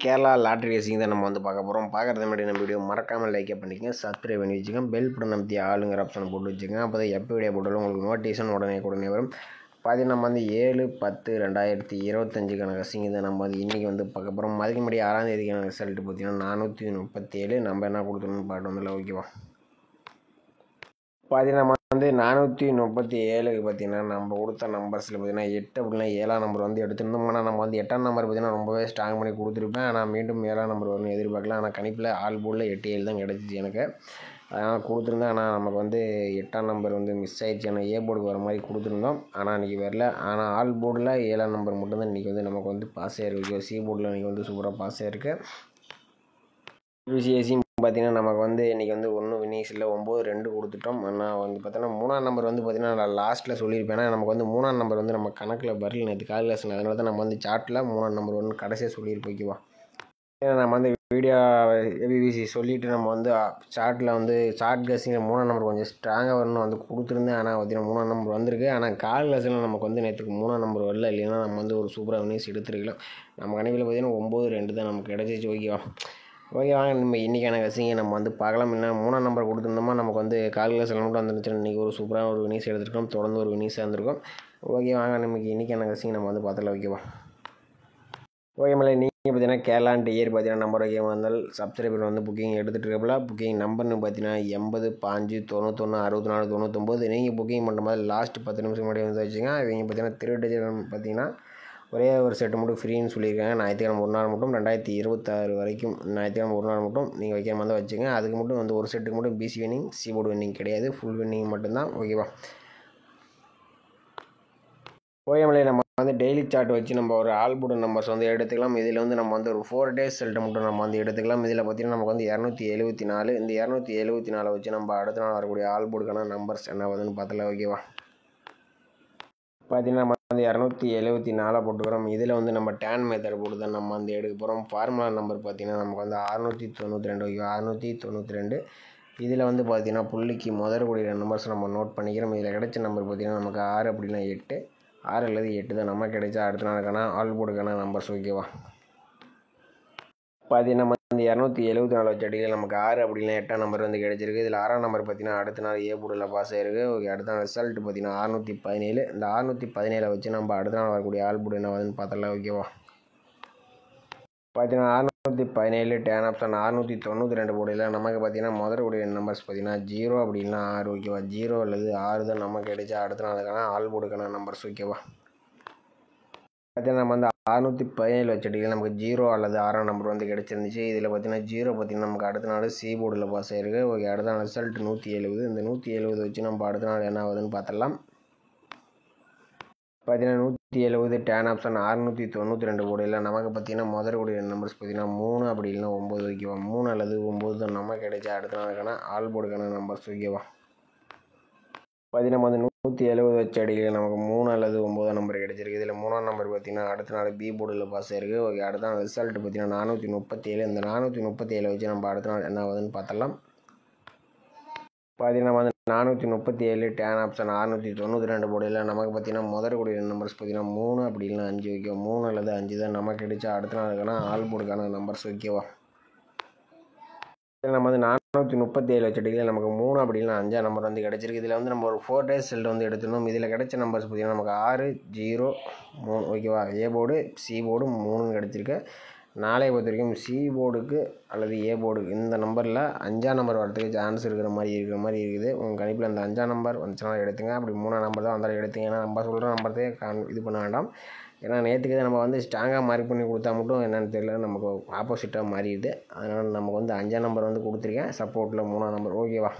Kerala lottery racing தான் நம்ம வந்து பார்க்க போகிறோம். பார்க்குறது முன்னாடி நம்ம வீடியோ மறக்காமல் லைக் பண்ணிக்கங்க, சப்ஸ்கிரைப் பண்ணி வச்சுக்கோங்க, பெல் பட்டன் அமைத்தி ஆளுங்கிற ஆப்ஷன் போட்டு வச்சுக்கோங்க. அப்போ தான் எப்போ வீடியோ போட்டாலும் உங்களுக்கு நோட்டிஃபிகேஷன் உடனே வரும். பார்த்தீங்கன்னா நம்ம வந்து 7/10/2025க்கான ரேசிங் தான் நம்ம வந்து இன்றைக்கி வந்து பார்க்க போகிறோம். அதுக்கு முன்னாடி 6ஆம் தேதிக்கான ரிசல்ட் பார்த்தீங்கன்னா 437 நம்ம என்ன கொடுத்துருன்னு பாட்டு வந்துல ஓகேவா. பார்த்தீங்கன்னா நம்ம வந்து 437க்கு பார்த்தீங்கன்னா நம்ம கொடுத்த நம்பர்ஸில் பார்த்தீங்கன்னா 8 அப்படின்னா 7ஆம் நம்பர் வந்து எடுத்துருந்தோம். ஆனால் நம்ம வந்து 8ஆம் நம்பர் பார்த்தீங்கன்னா ரொம்பவே ஸ்ட்ராங் பண்ணி கொடுத்துருப்பேன். ஆனால் மீண்டும் 7ஆம் நம்பர் வரும்னு எதிர்பார்க்கல. ஆனால் கணிப்பில் ஆல் போர்டில் 8-7 தான் கிடச்சிச்சு எனக்கு. அதனால் கொடுத்துருந்தேன். ஆனால் நமக்கு வந்து 8ஆம் நம்பர் வந்து மிஸ் ஆயிடுச்சு. ஆனால் ஏ போர்டுக்கு வர மாதிரி கொடுத்துருந்தோம். ஆனால் இன்றைக்கி வரல. ஆனால் ஆல் போர்டில் 7ஆம் நம்பர் மட்டும்தான் இன்றைக்கி வந்து நமக்கு வந்து பாஸ் ஆகிருக்கு. சி போர்டில் இன்றைக்கி வந்து சூப்பராக பாஸ் ஆகிருக்கு. பிசிஎஸ்சியும் பார்த்தீங்கன்னா நமக்கு வந்து இன்றைக்கி வந்து ஒன்றும் வினிங்ஸ் இல்லை, 9-2 கொடுத்துட்டோம். ஆனால் வந்து பார்த்தோன்னா 3ஆம் நம்பர் வந்து பார்த்தீங்கன்னா நான் லாஸ்ட்டில் சொல்லியிருப்பேன். ஏன்னா நமக்கு வந்து 3ஆம் நம்பர் வந்து நம்ம கணக்கில் வரல நேற்று கால்குலேஷன். அதனால தான் நம்ம வந்து சார்ட்டில் 3ஆம் நம்பர் ஒன்று கடைசியாக சொல்லியிருப்போம் ஓகேவா. ஏன்னா நம்ம வந்து வீடியோ ஏபிபிசி சொல்லிவிட்டு நம்ம வந்து சார்ட்டில் வந்து சார்ட் கேஸிங்கில் 3ஆம் நம்பர் கொஞ்சம் ஸ்ட்ராங்காக வரணும்னு வந்து கொடுத்துருந்தேன். ஆனால் பார்த்தீங்கன்னா 3ஆம் நம்பர் வந்திருக்கு. ஆனால் கால்குலேஷனில் நமக்கு வந்து நேற்றுக்கு 3ஆம் நம்பர் வரல. இல்லைன்னா நம்ம வந்து ஒரு சூப்பராக வினிங்ஸ் எடுத்துருக்கலாம். நம்ம கணிப்பில் பார்த்தீங்கன்னா 9-2 தான் நமக்கு கிடச்சிச்சு ஓகேவா. ஓகே வாங்க நம்ம இன்றைக்கான கசிங்கை நம்ம வந்து பார்க்கலாம். என்ன 3ஆம் நம்பர் கொடுத்துருந்தோமா நமக்கு வந்து கால்குலேஷன் மட்டும் வந்துருச்சு. இன்றைக்கி ஒரு சூப்பராக ஒரு வினிங்ஸ் எடுத்துருக்கோம். தொடர்ந்து ஒரு வினிங்ஸாக இருந்திருக்கும். ஓகே வாங்க நமக்கு இன்றைக்கான கசிங்கை நம்ம வந்து பார்த்தலாம் ஓகேவா. ஓகே மேலே நீங்கள் பார்த்தீங்கன்னா கேரளான்ட்டு இயர் பார்த்தீங்கன்னா நம்பர் ஓகே வந்தால் சப்ஸ்கிரைபர் வந்து புக்கிங் எடுத்துகிட்டு இருக்கப்பல புக்கிங் நம்பர்னு பார்த்தீங்கன்னா 80-5-94-99. நீங்கள் புக்கிங் பண்ணுற மாதிரி லாஸ்ட் 10 நிமிஷம் முன்னாடி வந்து வச்சுங்க. இவங்க பார்த்தீங்கன்னா திருட்டு பார்த்தீங்கன்னா ஒரே ஒரு செட்டு மட்டும் ஃப்ரீன்னு சொல்லியிருக்காங்க. ஞாயிற்றுக்கிழமை ஒரு நாள் மட்டும் 2026 வரைக்கும் ஞாயிற்றுக்கிழமை ஒரு நாள் மட்டும் நீங்கள் வைக்கிற மாதிரி தான் வச்சுங்க. அதுக்கு மட்டும் வந்து ஒரு செட்டுக்கு மட்டும் PC winning C board winning கிடையாது, ஃபுல் வின்னிங் மட்டும்தான் ஓகேவா. ஓகே மேலே நம்ம வந்து டெய்லி சார்ட் வச்சு நம்ம ஒரு ஆல் போர்டு நம்பர்ஸ் வந்து எடுத்துக்கலாம். இதில் வந்து நம்ம வந்து ஒரு 4 days ரிசல்ட்டை மட்டும் நம்ம வந்து எடுத்துக்கலாம். இதில் பார்த்தீங்கன்னா நமக்கு வந்து 274. இந்த 274 வச்சு நம்ம அடுத்த நாள் வரக்கூடிய ஆல் போர்டுக்கான நம்பர்ஸ் என்ன வருதுன்னு பார்த்தலாம் ஓகேவா. பார்த்தீங்கன்னா நம்ம வந்து 274 போட்டுக்கிறோம். இதில் வந்து நம்ம டேன் மெத்தட் போட்டு தான் நம்ம வந்து எடுக்க போகிறோம். ஃபார்முலா நம்பர் பார்த்தீங்கன்னா நமக்கு வந்து 692 ஓகேவா. 692. இதில் வந்து பார்த்தீங்கன்னா புள்ளிக்கு முதற்கூடிய நம்பர்ஸ் நம்ம நோட் பண்ணிக்கிறோம். இதில் கிடைச்ச நம்பர் பார்த்தீங்கன்னா நமக்கு 6 அப்படின்னா 8, 6 அல்லது 8 தான் நம்ம கிடைச்சா அடுத்த நாளுக்கான ஆல் போர்டுக்கான நம்பர்ஸ் ஓகேவா. பார்த்தீங்கன்னா நம்ம வந்து 274 வச்ச அடியில் நமக்கு 6 அப்படின்னா 8ஆம் நம்பர் வந்து கிடச்சிருக்கு. இதில் 6ஆம் நம்பர் பார்த்தீங்கன்னா அடுத்த நாள் ஏ போர்டில் பாஸ் ஆகிருக்கு ஓகே. அடுத்த நாள் ரிசல்ட் பார்த்தீங்கன்னா 617. இந்த 617 வச்சு நம்ம அடுத்த நாள் வரக்கூடிய ஆல் போர்டு என்ன வருதுன்னு பார்த்தலாம் ஓகேவா. பார்த்தீங்கன்னா 617 டேன் ஆப்ஷன் 692 போர்டில் நமக்கு பார்த்தீங்கன்னா முதற்கூடிய நம்பர்ஸ் பார்த்தீங்கன்னா 0 அப்படின்னா 6 ஓகேவா. 0 அல்லது 6 தான் நமக்கு கிடைச்சா அடுத்த நாளுக்கான ஆல் போர்டுக்கான நம்பர்ஸ் ஓகேவா. பார்த்தீங்கன்னா நம்ம வந்து 617 வச்சடியில் நமக்கு 0 அல்லது 6ஆம் நம்பர் வந்து கிடச்சிருந்துச்சு. இதில் பார்த்தீங்கன்னா 0 பார்த்தீங்கன்னா நமக்கு அடுத்த நாள் சி போர்டில் பாஸ் ஆகிருக்கு ஓகே. அடுத்த நாள் ரிசல்ட் 170. இந்த 170 வச்சு நம்ம அடுத்த நாள் என்ன ஆகுதுன்னு பார்த்துடலாம். பார்த்தீங்கன்னா 170 டேன் ஆப்ஷன் 692 போர்டில் நமக்கு பார்த்தீங்கன்னா முதற்கூடிய நம்பர்ஸ் பார்த்தீங்கன்னா 3 அப்படி இல்லைன்னா 9 ஓகேவா. 3 அல்லது 9 தான் நம்ம கிடைச்சா அடுத்த நாளுக்கான ஆல் போர்டுக்கான நம்பர்ஸ் ஓகேவா. பார்த்தீங்கன்னா நம்ம வந்து 170 வச்ச அடியில் நமக்கு 3 அல்லது 9 நம்பர் கிடச்சிருக்கு. இதில் 3ஆம் நம்பர் பார்த்தீங்கன்னா அடுத்த நாள் பி போர்டில் பாஸ் ஆகிருக்கு ஓகே. அடுத்த நாள் ரிசல்ட் பார்த்தீங்கன்னா 437. இந்த 437 வச்சு நம்ம அடுத்த நாள் என்ன ஆகுதுன்னு பார்த்தலாம். பார்த்தீங்கன்னா நம்ம வந்து 437 டேன் ஆப்ஷன் 692 போர்டில் நமக்கு பார்த்தீங்கன்னா முதற்கூடிய நம்பர்ஸ் பார்த்தீங்கன்னா 3 அப்படி இல்லைன்னா 5 ஓகேவா. 3 அல்லது 5 தான் நமக்கு கிடைச்சா அடுத்த நாளுக்கான ஆல் போர்டுக்கான நம்பர்ஸ் ஓகேவா. நம்ம வந்து 437 வச்சடியில் நமக்கு 3 அப்படின்னா 5ஆம் நம்பர் வந்து கிடச்சிருக்கு. இதில் வந்து நம்ம ஒரு 4 days ரிசல்ட் வந்து எடுத்துருந்தோம். இதில் கிடைச்ச நம்பர்ஸ் பார்த்தீங்கன்னா நமக்கு 6, 0, 3 ஓகேவா. ஏ போர்டு சி போர்டு 3 கிடச்சிருக்கு. நாளை பொறுத்த வரைக்கும் சி போர்டுக்கு அல்லது ஏ போர்டுக்கு இந்த நம்பரில் 5ஆம் நம்பர் வரதுக்கு சான்ஸ் இருக்கிற மாதிரி இருக்குது. உங்கள் கணிப்பில் அந்த 5ஆம் நம்பர் வந்துச்சுனா எடுத்துங்க. அப்படி 3ஆம் நம்பர் தான் வந்தாலும் எடுத்துங்க. ஏன்னா நம்ம சொல்கிற நம்பரே இது பண்ண வேண்டாம். ஏன்னா நேற்றுக்கு நம்ம வந்து ஸ்ட்ராங்காக மார்க் பண்ணி கொடுத்தா மட்டும் என்னென்னு தெரியல, நமக்கு ஆப்போசிட்டாக மாறிடுது. அதனால் நமக்கு வந்து 5ஆம் நம்பர் வந்து கொடுத்துருக்கேன் சப்போர்ட்டில் 3ஆம் நம்பர் ஓகேவா.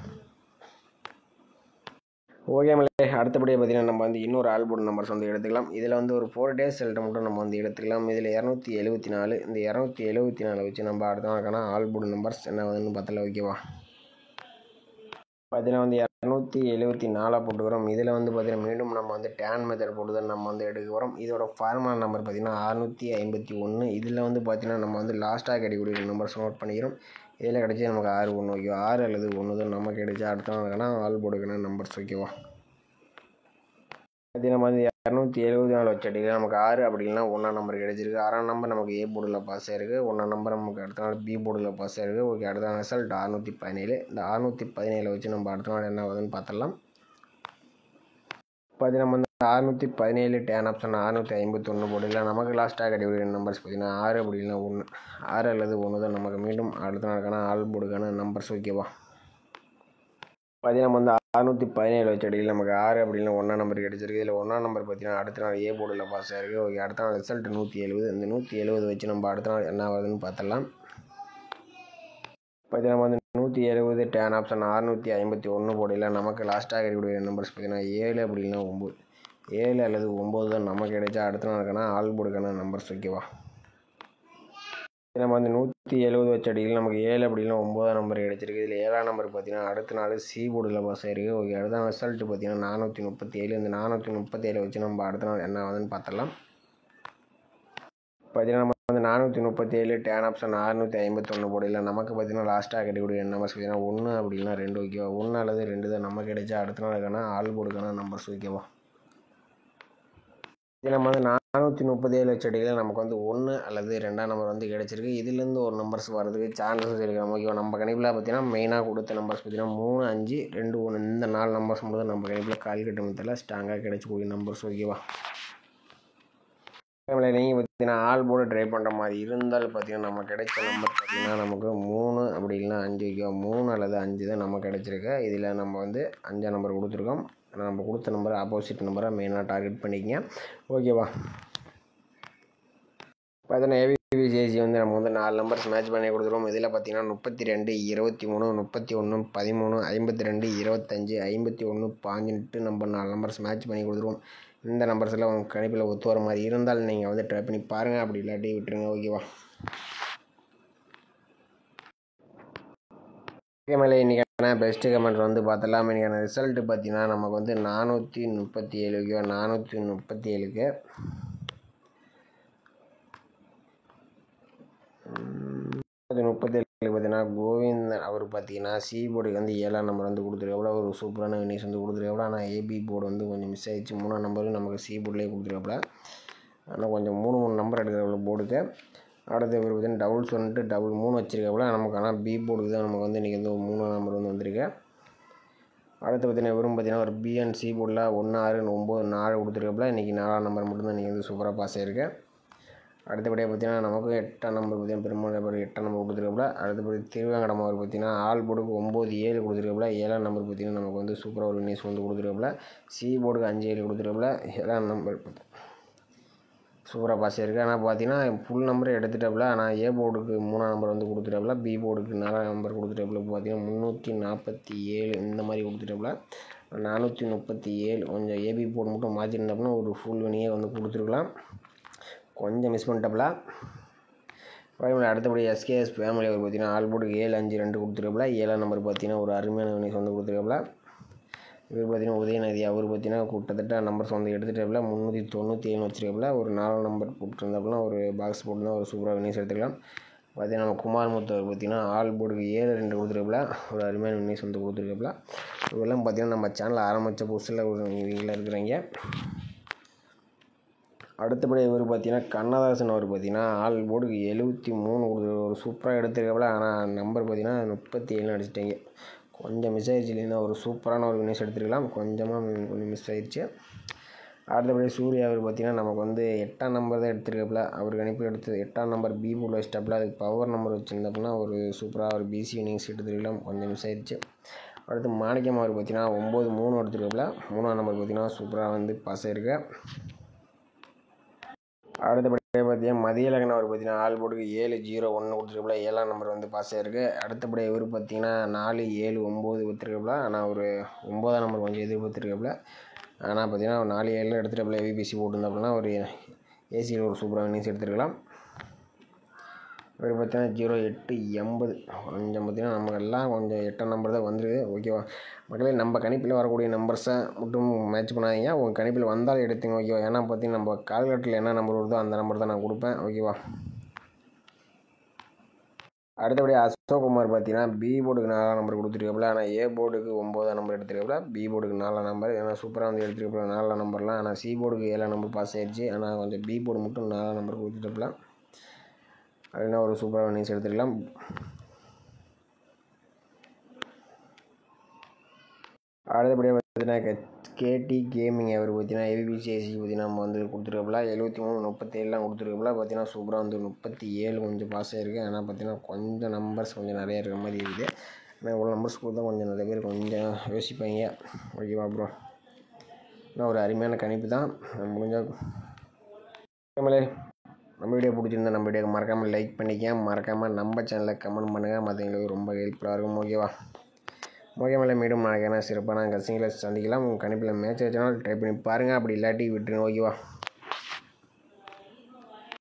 ஓகே மேலே அடுத்தபடியாக பார்த்தீங்கன்னா நம்ம வந்து இன்னொரு ஆல் போர்டு நம்பர்ஸ் வந்து எடுத்துக்கலாம். இதில் வந்து ஒரு 4 days ரிசல்ட்டை மட்டும் நம்ம வந்து எடுத்துக்கலாம். இதில் 274. இந்த 274 வச்சு நம்ம அடுத்த நாளுக்கான ஆல் போர்டு நம்பர்ஸ் என்ன ஆகுதுன்னு பார்த்தல ஓகேவா. பார்த்தீங்கன்னா வந்து 274 போட்டுக்கிறோம். இதில் வந்து பார்த்தீங்கன்னா மீண்டும் நம்ம வந்து டேன் மெத்தட் போட்டு தான் நம்ம வந்து எடுக்க போகிறோம். இதோட ஃபார்முலா நம்பர் பார்த்தீங்கன்னா 651. இதில் வந்து பார்த்தீங்கன்னா நம்ம வந்து லாஸ்ட்டாக கிடைக்கக்கூடிய நம்பர்ஸ் நோட் பண்ணிக்கிறோம். இதில் கிடச்சி நமக்கு 6 1 ஓகேவா. 6 அல்லது 1 தான் நம்ம கிடைச்சா அடுத்த நாளுக்கான ஆல் போர்டுக்கான நம்பர்ஸ் ஓகேவா. பார்த்தீங்கன்னா நம்ம வந்து 274 வச்ச அடியில் நமக்கு 6 அப்படி இல்லைனா 1ஆம் நம்பர் கிடச்சிருக்கு. 6ஆம் நம்பர் நமக்கு ஏ போர்டில் பாஸ் ஆகிருக்கு. 1ஆம் நம்பர் நமக்கு அடுத்த நாள் பி போர்டில் பாஸ் ஆகிருக்கு. ஓகே, அடுத்த ரிசல்ட் 617. இந்த 617 வச்சு நம்ம அடுத்த நாள் என்ன ஆகுதுன்னு பார்த்துடலாம். நம்ம வந்து 617 டேன் ஆப்ஷன் 651 போர்டில் நமக்கு லாஸ்ட்டாக கிடைக்கிற நம்பர்ஸ் பார்த்தீங்கன்னா 6 அப்படி இல்லைனா 1, 6 அல்லது 1 தான் நமக்கு மீண்டும் அடுத்த நாளுக்கான ஆல் போர்டுக்கான நம்பர்ஸ். ஓகேவா, நம்ம வந்து 617 வச்ச அடியில் நமக்கு 6 அப்படின்னா 1ஆம் நம்பர் கிடச்சிருக்கு. இதில் 1ஆம் நம்பர் பார்த்தீங்கன்னா அடுத்த நாள் ஏ போர்டில் பாஸ் ஆகிருக்கு. ஓகே, அடுத்த நாள் ரிசல்ட் 170. இந்த 170 வச்சு நம்ம அடுத்த நாள் என்ன ஆகுதுன்னு பார்த்துடலாம். நம்ம வந்து 170 டேன் ஆப்ஷன் 651 போர்டில் நமக்கு லாஸ்ட்டாக இருக்கக்கூடிய நம்பர்ஸ் பார்த்தீங்கன்னா 7 அப்படி இல்லைனா 9, 7 அல்லது 9 தான் நமக்கு கிடைச்சா அடுத்த நாளுக்கான ஆல் போர்டுக்கான நம்பர்ஸ். ஓகேவா, நம்ம வந்து 170 வச்ச அடியில் நமக்கு 7 அப்படின்னா 9ஆம் நம்பர் கிடச்சிருக்கு. இதில் 7ஆம் நம்பர் பார்த்தீங்கன்னா அடுத்த நாள் சி போர்டில் பாஸ் ஆகிருக்கு. ஓகே, அடுத்த ரிசல்ட் பார்த்தீங்கன்னா 437. இந்த 437 வச்சு நம்ம அடுத்த நாள் என்ன ஆகுதுன்னு பார்த்துடலாம். நம்ம வந்து 437 டேன் ஆப்ஷன் 651 போர்டில் நமக்கு பார்த்தீங்கன்னா லாஸ்ட்டாக கிடைக்கக்கூடிய நம்பர்ஸ் பார்த்தீங்கன்னா 1 அப்படின்னா 2. ஓகேவா, 1 அல்லது 2 தான் நமக்கு கிடைச்சா அடுத்த நாளுக்கான ஆல் போர்டுக்கான நம்பர்ஸ். ஓகேவா, நம்ம வந்து 437 வச்ச அடியில் நமக்கு வந்து 1 அல்லது 2ஆம் நம்பர் வந்து கிடச்சிருக்கு. இதுலேருந்து ஒரு நம்பர்ஸ் வரதுக்கு சான்சஸ் இருக்குது. ஓகேவா, நம்ம கணிப்பில் பார்த்தீங்கன்னா மெயினாக கொடுத்த நம்பர்ஸ் பார்த்தீங்கன்னா 3, 5, 2, 1 இந்த 4 நம்பர்ஸ் மட்டும் நம்ம கணிப்பில் கால்குலேட் மெத்தடில் ஸ்ட்ராங்காக கிடைச்சக்கூடிய நம்பர்ஸ். ஓகேவா, நீங்கள் பார்த்தீங்கன்னா ஆல் போர்டு ட்ரை பண்ணுற மாதிரி இருந்தால் பார்த்தீங்கன்னா நம்ம கிடைச்ச நம்பர் பார்த்தீங்கன்னா நமக்கு 3 அப்படி இல்லைனா 5. ஓகேவா, 3 அல்லது 5 தான் நமக்கு கிடைச்சிருக்கு. இதில் நம்ம வந்து 5ஆம் நம்பர் கொடுத்துருக்கோம். நம்ம கொடுத்த நம்பரை ஆப்போசிட் நம்பரை மெயினாக டார்கெட் பண்ணிக்கங்க. ஓகேவா, பார்த்தீங்கன்னா ஏபிசிஎஸ்சி வந்து நம்ம வந்து 4 நம்பர்ஸ் மேட்ச் பண்ணி கொடுத்துருவோம். இதில் பார்த்தீங்கன்னா 32, 23, 31, 13, 52, 25, 51, 18 நம்ம 4 நம்பர்ஸ் மேட்ச் பண்ணி கொடுத்துருவோம். இந்த நம்பர்ஸ் எல்லாம் உங்கள் கணிப்பில் ஒத்து வர மாதிரி இருந்தால் நீங்கள் வந்து ட்ரை பண்ணி பாருங்கள், அப்படி இல்லாட்டி விட்டுருங்க. ஓகேவா, மேலே இன்றைக்கான பெஸ்ட்டு கமெண்ட் வந்து பார்த்தலாம். இன்றைக்கான ரிசல்ட்டு பார்த்தீங்கன்னா நமக்கு வந்து 437. ஓகேவா, 437க்கு 37 பார்த்தீங்கன்னா கோவிந்த் அவர் பார்த்தீங்கன்னா சி போர்டுக்கு வந்து 7ஆம் நம்பர் வந்து கொடுத்துருக்காப்புல. ஒரு சூப்பரான வினிஷ் வந்து கொடுத்துருக்காப்புல. ஆனால் ஏபி போர்டு வந்து கொஞ்சம் மிஸ் ஆகிடுச்சு. 3ஆம் நம்பரும் நமக்கு சி போர்ட்லேயே கொடுத்துருக்காப்புல. ஆனால் கொஞ்சம் 3 நம்பர் எடுக்கிறாப்புல போர்டுக்கு. அடுத்து இவர் பார்த்தீங்கன்னா டபுள்ஸ் வந்துட்டு 3 வச்சுருக்காப்புல. நமக்கு ஆனால் பி போர்டுக்கு தான் நமக்கு வந்து இன்றைக்கி வந்து 3ஆம் நம்பர் வந்து வந்திருக்கு. அடுத்து பார்த்தீங்கன்னா இவரும் பார்த்தீங்கன்னா ஒரு பி அண்ட் சி போர்டில் 1, 6, 9, 4 கொடுத்துருக்காப்புல. இன்றைக்கி 4ஆம் நம்பர் மட்டும்தான் இன்றைக்கி வந்து சூப்பராக பாஸ் ஆகிருக்கு. அடுத்தபடியாக பார்த்தீங்கன்னா நமக்கு 8ஆம் நம்பர் பார்த்தீங்கன்னா பெருமாள் 8ஆம் நம்பர் கொடுத்துருக்காப்புல. அடுத்தபடி திருவேங்கடம் அவர் பார்த்தீங்கன்னா ஆல் போர்டுக்கு 9, 7 கொடுத்துருக்காப்புல. 7ஆம் நம்பர் பார்த்தீங்கன்னா நமக்கு வந்து சூப்பராக ஒரு நியூஸ் வந்து கொடுத்துருக்காப்புல. சி போர்டுக்கு 5, 7 கொடுத்துருக்காப்புல. 7ஆம் நம்பர் சூப்பராக பாஸ் ஆகிருக்கு. ஆனால் பார்த்தீங்கன்னா ஃபுல் நம்பரை எடுத்துட்டாப்புல. ஆனால் ஏ போர்டுக்கு 3ஆம் நம்பர் வந்து கொடுத்துட்டாப்புல. பி போர்டுக்கு 4ஆம் நம்பர் கொடுத்துட்டாப்புல. பார்த்தீங்கன்னா 347 இந்த மாதிரி கொடுத்துட்டாப்புல. 437 கொஞ்சம் ஏபி போர்டு மட்டும் மாற்றிருந்தாப்புனா ஒரு ஃபுல் வினியே வந்து கொடுத்துருக்கலாம். கொஞ்சம் மிஸ் பண்ணிட்டாப்புல. அடுத்தபடி எஸ்கேஎஸ் ஃபேமிலி அவர் பார்த்தீங்கன்னா ஆல் போர்டுக்கு 7, 5, 2 கொடுத்துருக்காப்புல. 7ஆம் நம்பர் பார்த்தீங்கன்னா ஒரு அருமையான வினிஸ் வந்து கொடுத்துருக்காப்புல. இவர் பார்த்தீங்கன்னா உதயநிதி அவர் பார்த்தீங்கன்னா கிட்டத்தட்ட நம்பர்ஸ் வந்து எடுத்துட்டாப்புல. 397 வச்சுருக்காப்புல. ஒரு 4 நம்பர் போட்டுருந்தாப்புல ஒரு பாக்ஸ் போட்டுருந்தா ஒரு சூப்பராக வினிஸ் எடுத்துக்கலாம். பார்த்தீங்கன்னா நம்ம குமார் முத்து அவர் பார்த்தீங்கன்னா ஆல் போர்டுக்கு 7, 2 கொடுத்துருக்காப்புல. ஒரு அருமையான வினிஸ் வந்து கொடுத்துருக்காப்புல. இதெல்லாம் பார்த்தீங்கன்னா நம்ம சேனல் ஆரம்பித்த புதுசில் ஒரு இவங்கள இருக்கிறாங்க. அடுத்தபடி இவர் பார்த்தீங்கன்னா கண்ணதாசன் அவர் பார்த்தீங்கன்னா ஆல் போர்டுக்கு 73 கொடுத்து ஒரு சூப்பராக எடுத்துருக்காப்புல. ஆனால் நம்பர் பார்த்தீங்கன்னா 37 அடிச்சிட்டாங்க. கொஞ்சம் மிஸ் ஆயிடுச்சு. இல்லைன்னா ஒரு சூப்பரான ஒரு வினிஸ் எடுத்துருக்கலாம். கொஞ்சம் மிஸ் ஆயிடுச்சு. அடுத்தபடி சூர்யா அவர் பார்த்தீங்கன்னா நமக்கு வந்து 8ஆம் நம்பர் தான் எடுத்துருக்காப்புல. அவர் கணிப்பு எடுத்து 8ஆம் நம்பர் பி போர்டில் வச்சிட்டாப்புல. அதுக்கு பவர் நம்பர் வச்சுருந்தாப்புனா ஒரு சூப்பராக ஒரு பிசி வினிங்ஸ் எடுத்துருக்கலாம். கொஞ்சம் மிஸ் ஆயிடுச்சு. அடுத்து மாணிக்கம் அவர் பார்த்தீங்கன்னா 9, 3 எடுத்துருக்காப்புல. 3ஆம் நம்பர் பார்த்தீங்கன்னா சூப்பராக வந்து பாஸ் ஆகிருக்கு. அடுத்தபடியாக பார்த்தீங்கன்னா மதியழகன் அவர் பார்த்தீங்கன்னா ஆல் போர்டுக்கு 7, 0, 1 கொடுத்துருக்காப்புல. 7ஆம் நம்பர் வந்து பாஸ் ஆகிருக்கு. அடுத்தபடியாக இவர் பார்த்தீங்கன்னா 4, 7, 9 கொடுத்துருக்காப்புல. ஆனால் ஒரு 9ஆம் நம்பர் கொஞ்சம் எதிர்பார்த்துருக்காப்புல. ஆனால் பார்த்தீங்கன்னா 4, 7 எடுத்துட்டாப்புல. ஏபிசி போட்டுருந்தாப்புலனா ஒரு ஏசியில் ஒரு சூப்பராக வினிஸ் எடுத்துருக்கலாம். இவர் பார்த்தீங்கன்னா 08, 80 கொஞ்சம் பார்த்தீங்கன்னா நமக்கு எல்லாம் கொஞ்சம் 8ஆம் நம்பர் தான் வந்துருக்கு. ஓகேவா மக்களே, நம்ம கணிப்பில் வரக்கூடிய நம்பர்ஸை மட்டும் மேட்ச் பண்ணாதீங்க. உங்கள் கணிப்பில் வந்தால் எடுத்துங்க. ஓகேவா, ஏன்னா பார்த்தீங்கன்னா நம்ம கால்குலேட்டரில் என்ன நம்பர் வருதோ அந்த நம்பர் தான் நான் கொடுப்பேன். ஓகேவா, அடுத்தபடியாக அசோக்குமார் பார்த்தீங்கன்னா பி போர்டுக்கு 4ஆம் நம்பர் கொடுத்துருக்காப்புல. ஆனால் ஏ போர்டுக்கு 9ஆம் நம்பர் எடுத்துருக்காப்புல. பி போர்டுக்கு 4ஆம் நம்பர். ஏன்னா சூப்பராக வந்து எடுத்துருக்காப்புல 4ஆம் நம்பர்லாம். ஆனால் சி போர்டுக்கு 7ஆம் நம்பர் பாஸ் ஆயிடுச்சு. ஆனால் கொஞ்சம் பி போர்டு மட்டும் 4ஆம் நம்பர் கொடுத்துட்டாப்புல. அப்படின்னா ஒரு சூப்பராக நியூஸ் எடுத்துக்கலாம். அடுத்தபடியாக பார்த்தீங்கன்னா கேடி கேமிங் அவர் பார்த்தீங்கன்னா ஏபிசிஐசி பார்த்தீங்கன்னா நம்ம வந்து கொடுத்துருக்காப்புல. 73 37 கொடுத்துருக்காப்புல. பார்த்தீங்கன்னா சூப்பராக வந்து 37 கொஞ்சம் பாஸ் ஆகிருக்கு. ஆனால் பார்த்தீங்கன்னா கொஞ்சம் நம்பர்ஸ் கொஞ்சம் நிறைய இருக்கிற மாதிரி இருக்குது. ஆனால் இவ்வளோ நம்பர்ஸ் கொடுத்தா கொஞ்சம் நிறைய பேர் கொஞ்சம் யோசிப்பாங்க. ஓகேவா ப்ரோ? இன்னும் ஒரு அருமையான கணிப்பு தான். முடிஞ்சால் நம்ம வீடியோ பிடிச்சிருந்தா நம்ம வீடியோக்கு மறக்காமல் லைக் பண்ணிக்க, மறக்காமல் நம்ம சேனலில் கமெண்ட் பண்ணுங்கள். மற்றவங்களுக்கு ரொம்ப ஹெல்ப்ஃபுல்லாக இருக்கும். ஓகேவா? ஓகே மீண்டும் நாளைக்கான சிறப்பான கசிங்களை சந்திக்கலாம். உங்கள் கணிப்பில் மேட்ச் வச்சாலும் ட்ரை பண்ணி பாருங்கள். அப்படி இல்லாட்டி விட்டுருங்க. ஓகேவா?